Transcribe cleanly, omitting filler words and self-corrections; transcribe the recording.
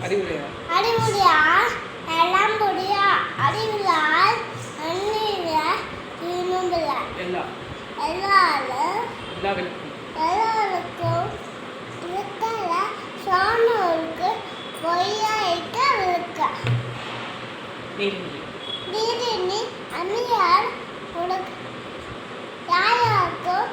அறிவுடையா எல்லாம் முடியா அறிவிலால் அந்நிய தீனுமில்ல எல்லாருக்கும் இருக்கல சோனோருக்கு பொய்யாய்க்க விழுக்க நீரினி அந்நியார் யாருக்கும்